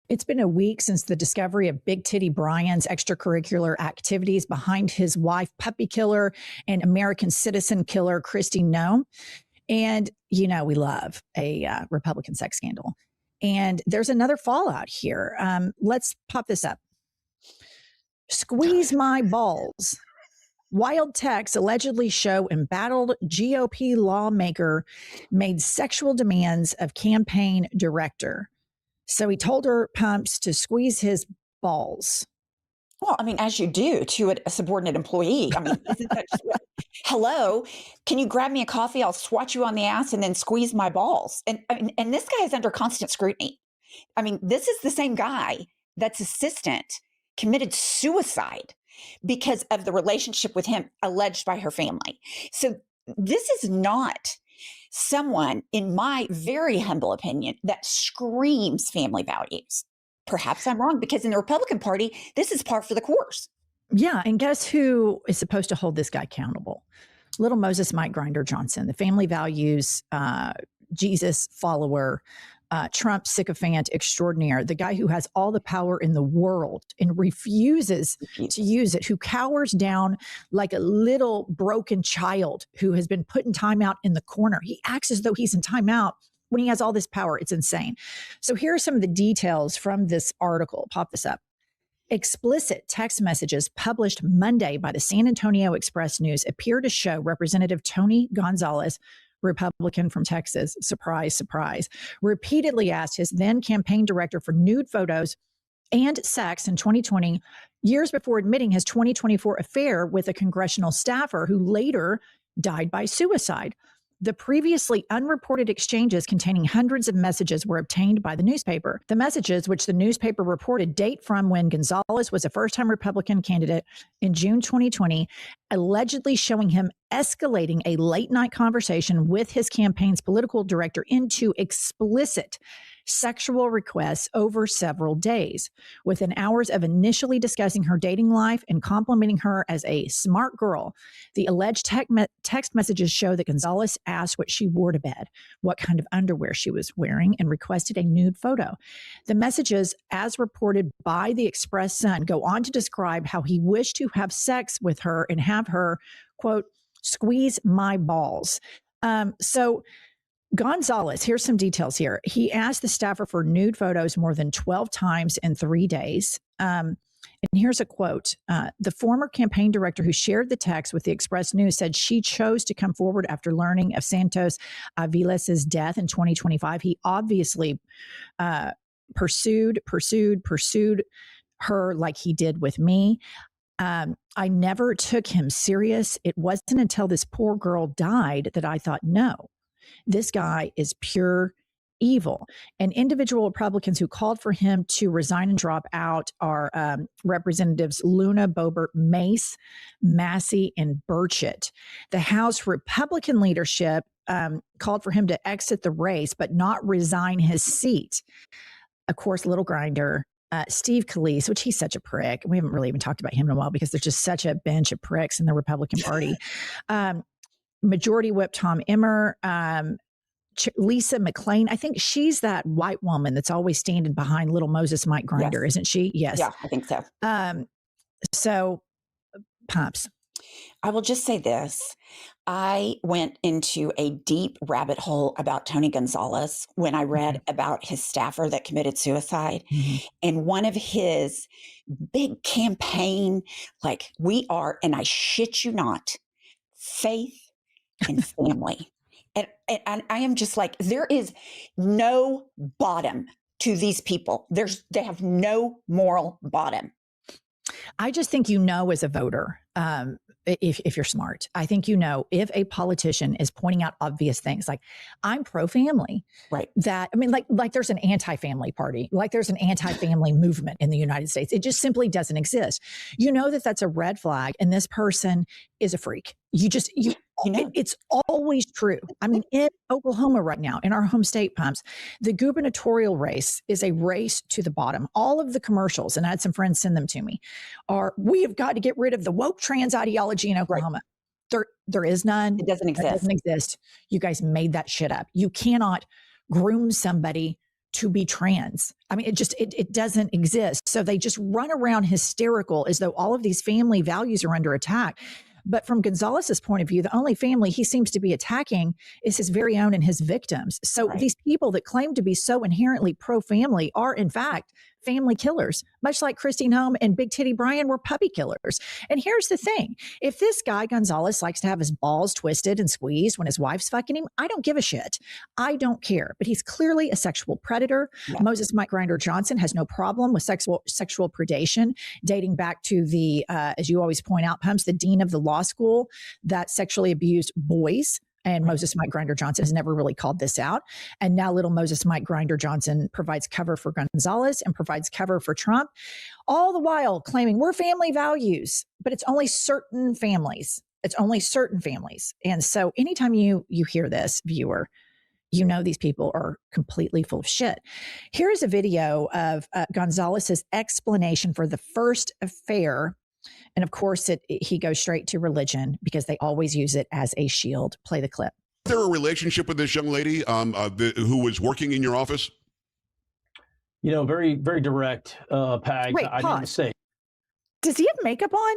It's been a week since the discovery of Big Titty Brian's extracurricular activities behind his wife, puppy killer, and American citizen killer, Kristi Noem. And, you know, we love a Republican sex scandal. And there's another fallout here. Let's pop this up. Squeeze my balls. Wild texts allegedly show embattled GOP lawmaker made sexual demands of campaign director. So he told her, Pumps, to squeeze his balls. Well, I mean, as you do to a subordinate employee. I mean, isn't that just hello, can you grab me a coffee? I'll swat you on the ass and then squeeze my balls. And this guy is under constant scrutiny. I mean, this is the same guy that's assistant committed suicide because of the relationship with him alleged by her family. So this is not someone, in my very humble opinion, that screams family values. Perhaps I'm wrong, because in the Republican Party, this is par for the course. Yeah. And guess who is supposed to hold this guy accountable? Little Moses Mike Grinder Johnson, the family values, Jesus follower, Trump sycophant extraordinaire, the guy who has all the power in the world and refuses to use it, who cowers down like a little broken child who has been put in timeout in the corner. He acts as though he's in timeout when he has all this power. It's insane. So here are some of the details from this article. Pop this up. Explicit text messages published Monday by the San Antonio Express News appear to show Representative Tony Gonzalez, Republican from Texas, surprise, surprise, repeatedly asked his then campaign director for nude photos and sex in 2020, years before admitting his 2024 affair with a congressional staffer who later died by suicide. The previously unreported exchanges containing hundreds of messages were obtained by the newspaper. The messages, which the newspaper reported, date from when Gonzalez was a first-time Republican candidate in June 2020, allegedly showing him escalating a late-night conversation with his campaign's political director into explicit sexual requests over several days, within hours of initially discussing her dating life and complimenting her as a smart girl. The alleged text messages show that Gonzalez asked what she wore to bed, what kind of underwear she was wearing, and requested a nude photo. The messages, as reported by the Express Sun, go on to describe how he wished to have sex with her and have her, quote, squeeze my balls. So Gonzalez, here's some details here. He asked the staffer for nude photos more than 12 times in 3 days. And here's a quote. The former campaign director who shared the text with the Express News said she chose to come forward after learning of Santos Aviles' death in 2025. He obviously pursued her like he did with me. I never took him serious. It wasn't until this poor girl died that I thought, no, this guy is pure evil. And individual Republicans who called for him to resign and drop out are Representatives Luna, Boebert, Mace, Massey, and Burchett. The House Republican leadership called for him to exit the race, but not resign his seat. Of course, Little Grinder, Steve Scalise, which he's such a prick. We haven't really even talked about him in a while because there's just such a bench of pricks in the Republican Party. Majority Whip Tom Emmer, Lisa McClain. I think she's that white woman that's always standing behind Little Moses Mike Grinder, Yes. isn't she? Yes. Yeah, I think so. So, Pumps. I will just say this. I went into a deep rabbit hole about Tony Gonzalez when I read about his staffer that committed suicide. And one of his big campaign, like, we are, and I shit you not, faith and family. And I am just like, there is no bottom to these people. They have no moral bottom. I just think, you know, as a voter, if you're smart, I think, you know, if a politician is pointing out obvious things, like, I'm pro-family, right? That, I mean, like there's an anti-family party, like there's an anti-family movement in the United States. It just simply doesn't exist. You know that that's a red flag, and this person is a freak. You know, it's always true. I mean, in Oklahoma right now, in our home state, Pumps, the gubernatorial race is a race to the bottom. All of the commercials, and I had some friends send them to me, are, we have got to get rid of the woke trans ideology in Oklahoma. Right. There is none. It doesn't exist. It doesn't exist. You guys made that shit up. You cannot groom somebody to be trans. I mean, it doesn't exist. So they just run around hysterical as though all of these family values are under attack. But from Gonzalez's point of view, the only family he seems to be attacking is his very own and his victims. So these people that claim to be so inherently pro-family are, in fact, family killers, much like Christine Home and Big Titty Brian were puppy killers. And here's the thing. If this guy Gonzalez likes to have his balls twisted and squeezed when his wife's fucking him, I don't give a shit. I don't care. But he's clearly a sexual predator. Yeah. Moses Mike Grinder Johnson has no problem with sexual predation, dating back to the, as you always point out, Pumps, the dean of the law school that sexually abused boys. And Moses Mike Grinder Johnson has never really called this out. And now little Moses Mike Grinder Johnson provides cover for Gonzalez and provides cover for Trump, all the while claiming we're family values, but it's only certain families. It's only certain families. And so anytime you hear this, viewer, you know these people are completely full of shit. Here's a video of Gonzalez's explanation for the first affair. And of course, he goes straight to religion because they always use it as a shield. Play the clip. Is there a relationship with this young lady who was working in your office? You know, very, very direct, Pag. Wait, I didn't say. Does he have makeup on?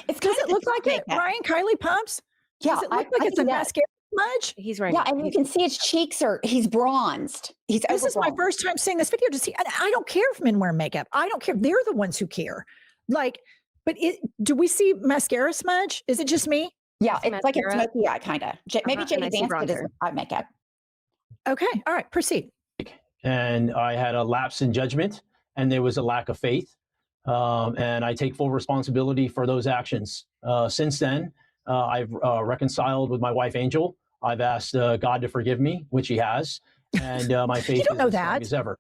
Does it look like it, Ryan? Kylie Pumps? Yeah, does it look like it's a mascara smudge? He's wearing. Yeah, and you can see his cheeks he's bronzed. This is my first time seeing this video to see. I don't care if men wear makeup. I don't care. They're the ones who care. Like, but do we see mascara smudge? Is it just me? Yeah, it's like a smoky eye kind of. Maybe Jimmy Vance did his eye makeup. Okay, all right, proceed. And I had a lapse in judgment, and there was a lack of faith. And I take full responsibility for those actions. Since then, I've reconciled with my wife, Angel. I've asked God to forgive me, which he has. And my faith is as strong as ever.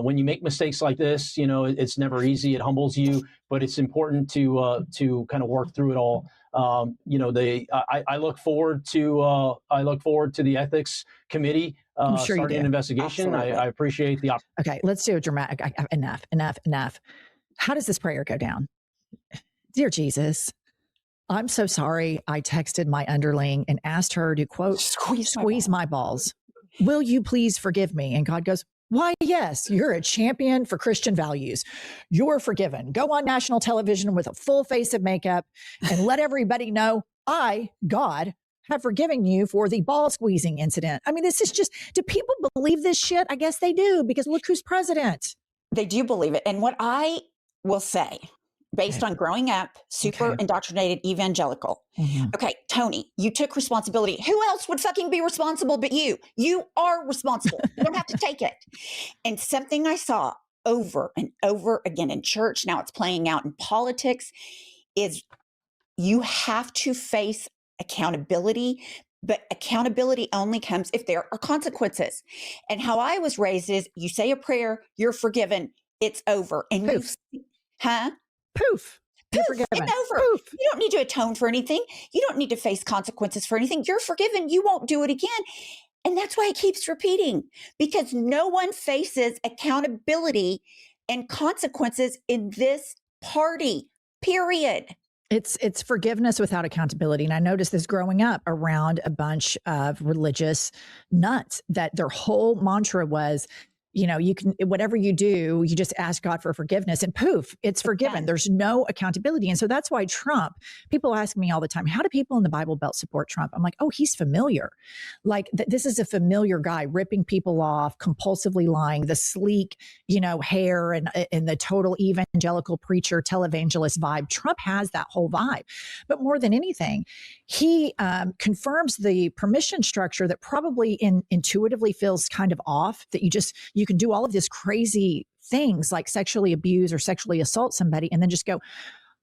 When you make mistakes like this, you know, it's never easy. It humbles you, but it's important to kind of work through it all. You know, I look forward to the ethics committee starting an investigation. I appreciate the opportunity. Okay, let's do a dramatic. Enough. How does this prayer go down? Dear Jesus, I'm so sorry. I texted my underling and asked her to, quote, squeeze my balls. Will you please forgive me? And God goes, why, yes, you're a champion for Christian values. You're forgiven. Go on national television with a full face of makeup and let everybody know I, God, have forgiven you for the ball squeezing incident. I mean, this is just, do people believe this shit? I guess they do, because look who's president. They do believe it. And what I will say, based on growing up, super indoctrinated evangelical. Okay, Tony, you took responsibility. Who else would fucking be responsible but you? You are responsible. You don't have to take it. And something I saw over and over again in church, now it's playing out in politics, is you have to face accountability, but accountability only comes if there are consequences. And how I was raised is you say a prayer, you're forgiven, it's over. And Poof. Poof, it's over. Poof. You don't need to atone for anything. You don't need to face consequences for anything. You're forgiven. You won't do it again. And that's why it keeps repeating, because no one faces accountability and consequences in this party, period. It's forgiveness without accountability. And I noticed this growing up around a bunch of religious nuts that their whole mantra was, you know, you can, whatever you do, you just ask God for forgiveness and poof, it's forgiven. There's no accountability. And so that's why Trump, people ask me all the time, how do people in the Bible Belt support Trump? I'm like, oh, he's familiar. Like this is a familiar guy ripping people off, compulsively lying, the sleek, you know, hair and the total evangelical preacher, televangelist vibe. Trump has that whole vibe. But more than anything, he confirms the permission structure that probably intuitively feels kind of off, that you can do all of this crazy things like sexually abuse or sexually assault somebody and then just go,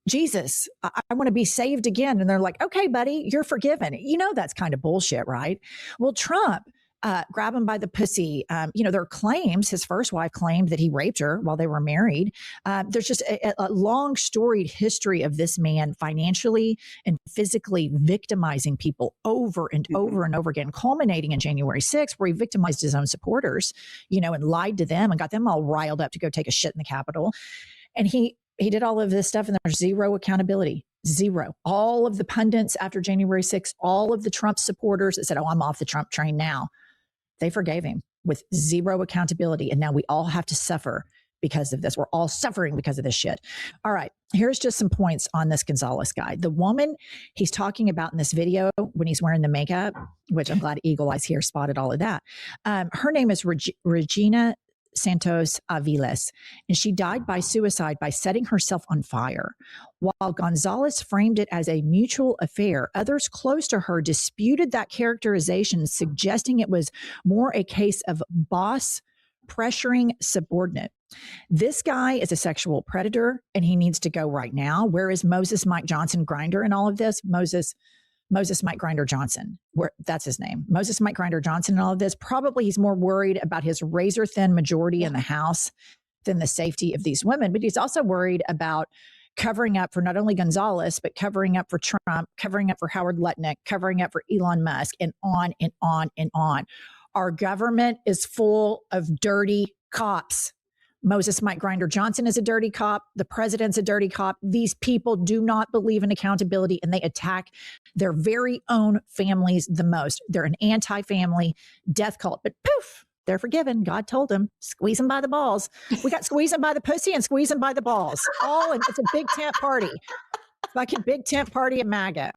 Jesus, I want to be saved again. And they're like, okay, buddy, you're forgiven. You know, that's kind of bullshit, right? Well, Trump, grab him by the pussy. You know, there are claims, his first wife claimed that he raped her while they were married. There's just a long storied history of this man financially and physically victimizing people over and over and over again, culminating in January 6th, where he victimized his own supporters, you know, and lied to them and got them all riled up to go take a shit in the Capitol. And he did all of this stuff and there's zero accountability. Zero. All of the pundits after January 6th, all of the Trump supporters that said, oh, I'm off the Trump train now. They forgave him with zero accountability. And now we all have to suffer because of this. We're all suffering because of this shit. All right. Here's just some points on this Gonzalez guy. The woman he's talking about in this video when he's wearing the makeup, which I'm glad Eagle Eyes here spotted all of that. Her name is Regina Santos Aviles, and she died by suicide by setting herself on fire. While Gonzalez framed it as a mutual affair, others close to her disputed that characterization, suggesting it was more a case of boss pressuring subordinate. This guy is a sexual predator and he needs to go right now. Where is Moses Mike Johnson Grinder in all of this? Moses Mike Grinder Johnson, that's his name. Moses Mike Grinder Johnson in all of this. Probably he's more worried about his razor thin majority in the House than the safety of these women. But he's also worried about covering up for not only Gonzalez, but covering up for Trump, covering up for Howard Lutnick, covering up for Elon Musk, and on and on and on. Our government is full of dirty cops. Moses Mike Grinder Johnson is a dirty cop. The president's a dirty cop. These people do not believe in accountability and they attack their very own families the most. They're an anti-family death cult, but poof, they're forgiven. God told them, squeeze them by the balls. We got squeeze them by the pussy and squeeze them by the balls. All, and it's a big tent party. Fucking big tent party at MAGA.